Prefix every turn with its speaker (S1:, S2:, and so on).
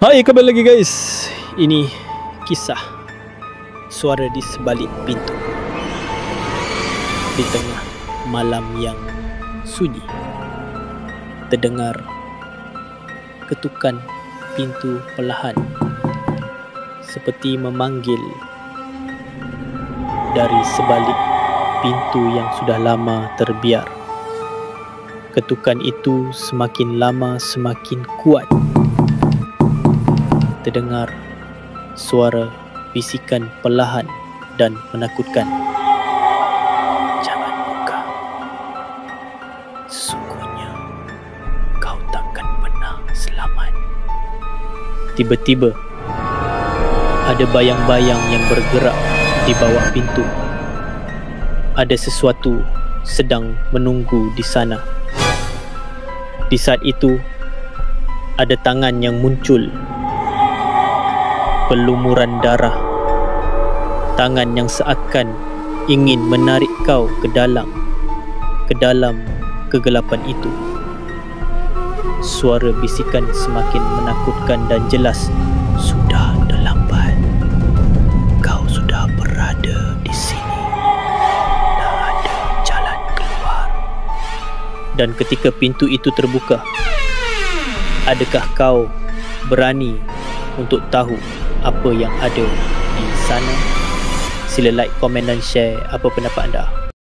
S1: Hai, kembali lagi guys. Ini kisah suara di sebalik pintu. Di tengah malam yang sunyi, terdengar ketukan pintu perlahan, seperti memanggil dari sebalik pintu yang sudah lama terbiar. Ketukan itu semakin lama semakin kuat. Terdengar suara bisikan perlahan dan menakutkan. Jangan buka. Sesungguhnya kau takkan pernah selamat. Tiba-tiba ada bayang-bayang yang bergerak di bawah pintu. Ada sesuatu sedang menunggu di sana. Di saat itu ada tangan yang muncul, pelumuran darah, tangan yang seakan ingin menarik kau ke dalam kegelapan itu. Suara bisikan semakin menakutkan dan jelas. Sudah terlambat. Kau sudah berada di sini. Tak ada jalan keluar. Dan ketika pintu itu terbuka, adakah kau berani untuk tahu apa yang ada di sana? Sila like, komen dan share apa pendapat anda.